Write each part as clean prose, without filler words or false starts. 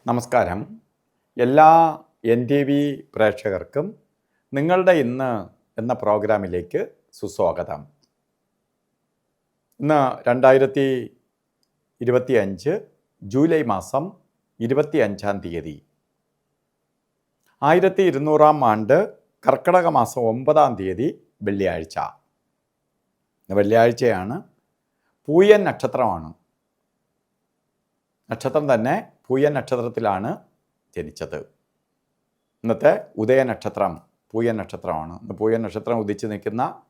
നമസ്കാരം. എല്ലാ NTV പ്രേക്ഷകർക്കും നിങ്ങളുടെ ഇന്ന് എന്ന പ്രോഗ്രാമിലേക്ക് സുസ്വാഗതം. ഇന്ന് 2025 ജൂലൈ മാസം 25-ാം തീയതി, 1200-ാം ആണ്ട് കർക്കിടക മാസം 9-ാം തീയതി വെള്ളിയാഴ്ച. വെള്ളിയാഴ്ചയാണ്. പൂയൻ നക്ഷത്രമാണ്. നക്ഷത്രം തന്നെ പൂയൻ നക്ഷത്രത്തിലാണ് ജനിച്ചത്. ഇന്നത്തെ ഉദയ നക്ഷത്രം പൂയൻ നക്ഷത്രമാണ്. ഇന്ന് പൂയൻ നക്ഷത്രം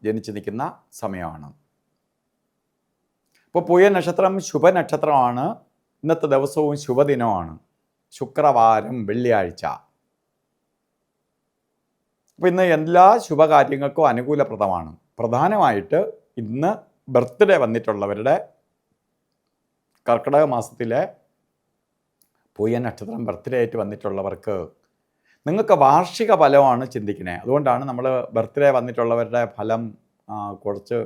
ജനിച്ച് നിൽക്കുന്ന സമയമാണ്. ഇപ്പോൾ പൂയൻ നക്ഷത്രം ശുഭനക്ഷത്രമാണ്. ഇന്നത്തെ ദിവസവും ശുഭദിനമാണ്. ശുക്രവാരം, വെള്ളിയാഴ്ച. അപ്പോൾ ഇന്ന് എല്ലാ ശുഭകാര്യങ്ങൾക്കും അനുകൂലപ്രദമാണ്. പ്രധാനമായിട്ട് ഇന്ന് ബർത്ത്ഡേ വന്നിട്ടുള്ളവരുടെ, കർക്കിടക മാസത്തിലെ പൂയൻ നക്ഷത്രം ബർത്ത്ഡേ ആയിട്ട് വന്നിട്ടുള്ളവർക്ക് നിങ്ങൾക്ക് വാർഷിക ഫലമാണ് ചിന്തിക്കുന്നത്. അതുകൊണ്ടാണ് നമ്മൾ ബർത്ത്ഡേ വന്നിട്ടുള്ളവരുടെ ഫലം കുറച്ച്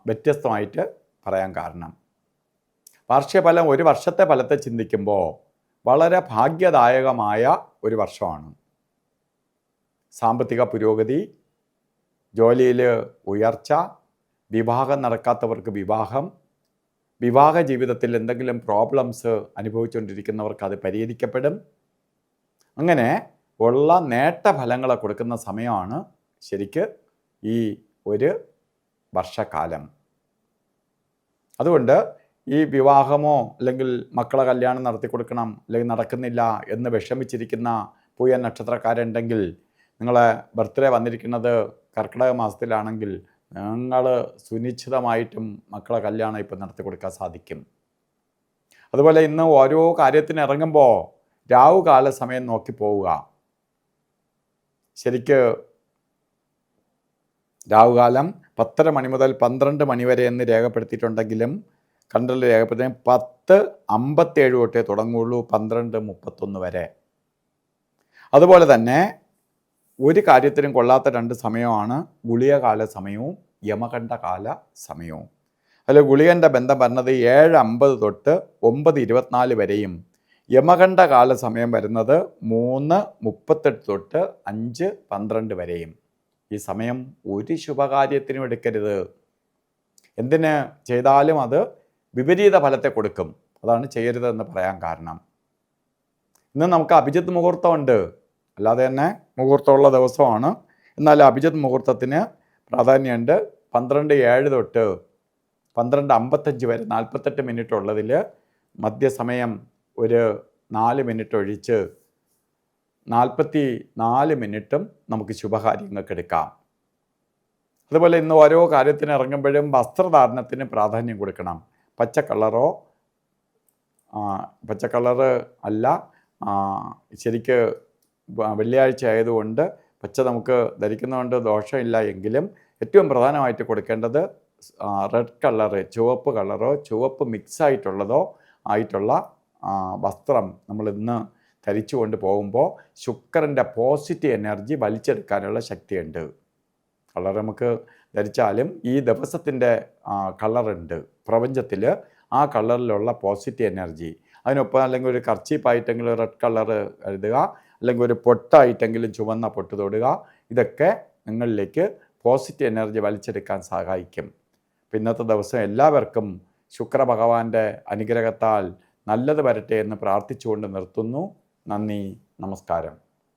വ്യത്യസ്തമായിട്ട് പറയാൻ കാരണം. വാർഷിക ഫലം ഒരു വർഷത്തെ ഫലത്തെ ചിന്തിക്കുമ്പോൾ വളരെ ഭാഗ്യദായകമായ ഒരു വർഷമാണ്. സാമ്പത്തിക പുരോഗതി, ജോലിയിൽ ഉയർച്ച, വിവാഹം നടക്കാത്തവർക്ക് വിവാഹം, വിവാഹ ജീവിതത്തിൽ എന്തെങ്കിലും പ്രോബ്ലംസ് അനുഭവിച്ചുകൊണ്ടിരിക്കുന്നവർക്ക് അത് പരിഹരിക്കപ്പെടും. അങ്ങനെ ഉള്ള നേട്ടഫലങ്ങളെ കൊടുക്കുന്ന സമയമാണ് ശരിക്ക് ഈ ഒരു വർഷക്കാലം. അതുകൊണ്ട് ഈ വിവാഹമോ അല്ലെങ്കിൽ മക്കളെ കല്യാണം നടത്തി കൊടുക്കണം, അല്ലെങ്കിൽ നടക്കുന്നില്ല എന്ന് വിഷമിച്ചിരിക്കുന്ന പൂയൻ നക്ഷത്രക്കാരുണ്ടെങ്കിൽ, നിങ്ങളെ ബർത്ത്ഡേ വന്നിരിക്കുന്നത് കർക്കിടക മാസത്തിലാണെങ്കിൽ നിങ്ങൾ സുനിശ്ചിതമായിട്ടും മക്കളെ കല്യാണം ഇപ്പം നടത്തി കൊടുക്കാൻ സാധിക്കും. അതുപോലെ ഇന്ന് ഓരോ കാര്യത്തിന് ഇറങ്ങുമ്പോൾ രാവുകാല സമയം നോക്കി പോവുക. ശരിക്ക് രാവുകാലം 10:30 മണി മുതൽ 12 മണി വരെ എന്ന് രേഖപ്പെടുത്തിയിട്ടുണ്ടെങ്കിലും കണ്ടൽ രേഖപ്പെടുത്തി 10:57 തൊട്ടേ തുടങ്ങുകയുള്ളൂ, 12:31 വരെ. അതുപോലെ തന്നെ ഒരു കാര്യത്തിനും കൊള്ളാത്ത 2 സമയമാണ് ഗുളികകാല സമയവും യമകണ്ഠകാല സമയവും. അതിൽ ഗുളികൻ്റെ ബന്ധം വരുന്നത് 7:50 തൊട്ട് 9:24 വരെയും, യമകണ്ഠകാല സമയം വരുന്നത് 3:38 തൊട്ട് 5:12 വരെയും. ഈ സമയം ഒരു ശുഭകാര്യത്തിനും എടുക്കരുത്. എന്തിന് ചെയ്താലും അത് വിപരീത ഫലത്തെ കൊടുക്കും. അതാണ് ചെയ്യരുതെന്ന് പറയാൻ കാരണം. ഇന്ന് നമുക്ക് അഭിജിത്ത് മുഹൂർത്തമുണ്ട്, അല്ലാതെ തന്നെ മുഹൂർത്തമുള്ള ദിവസമാണ്. എന്നാൽ അഭിജിത്ത് മുഹൂർത്തത്തിന് പ്രാധാന്യമുണ്ട്. 12:07 തൊട്ട് 12:55 വരെ 48 മിനിറ്റ് ഉള്ളതിൽ മധ്യസമയം ഒരു 4 മിനിറ്റ് ഒഴിച്ച് 44 മിനിറ്റും നമുക്ക് ശുഭകാര്യങ്ങൾക്ക് എടുക്കാം. അതുപോലെ ഇന്ന് ഓരോ കാര്യത്തിന് ഇറങ്ങുമ്പോഴും വസ്ത്രധാരണത്തിന് പ്രാധാന്യം കൊടുക്കണം. പച്ച കളറ് അല്ല, ശരിക്ക് വെള്ളിയാഴ്ച ആയതുകൊണ്ട് പച്ച നമുക്ക് ധരിക്കുന്നതുകൊണ്ട് ദോഷമില്ല. എങ്കിലും ഏറ്റവും പ്രധാനമായിട്ട് കൊടുക്കേണ്ടത് റെഡ് കളറ്, ചുവപ്പ് കളറോ ചുവപ്പ് മിക്സ് ആയിട്ടുള്ള വസ്ത്രം നമ്മൾ ഇന്ന് ധരിച്ചു കൊണ്ട് പോകുമ്പോൾ ശുക്രൻ്റെ പോസിറ്റീവ് എനർജി വലിച്ചെടുക്കാനുള്ള ശക്തിയുണ്ട്. കളർ നമുക്ക് ധരിച്ചാലും ഈ ദിവസത്തിൻ്റെ കളറുണ്ട് പ്രപഞ്ചത്തിൽ, ആ കളറിലുള്ള പോസിറ്റീവ് എനർജി. അതിനൊപ്പം അല്ലെങ്കിൽ ഒരു കർച്ചീപ്പായിട്ടെങ്കിലും റെഡ് കളറ് എഴുതുക, അല്ലെങ്കിൽ ഒരു പൊട്ടായിട്ടെങ്കിലും ചുവന്ന പൊട്ട് തൊടുക. ഇതൊക്കെ നിങ്ങളിലേക്ക് പോസിറ്റീവ് എനർജി വലിച്ചെടുക്കാൻ സഹായിക്കും. ഇന്നത്തെ ദിവസം എല്ലാവർക്കും ശുക്രഭഗവാന്റെ അനുഗ്രഹത്താൽ നല്ലത് വരട്ടെ എന്ന് പ്രാർത്ഥിച്ചുകൊണ്ട് നിർത്തുന്നു. നന്ദി, നമസ്കാരം.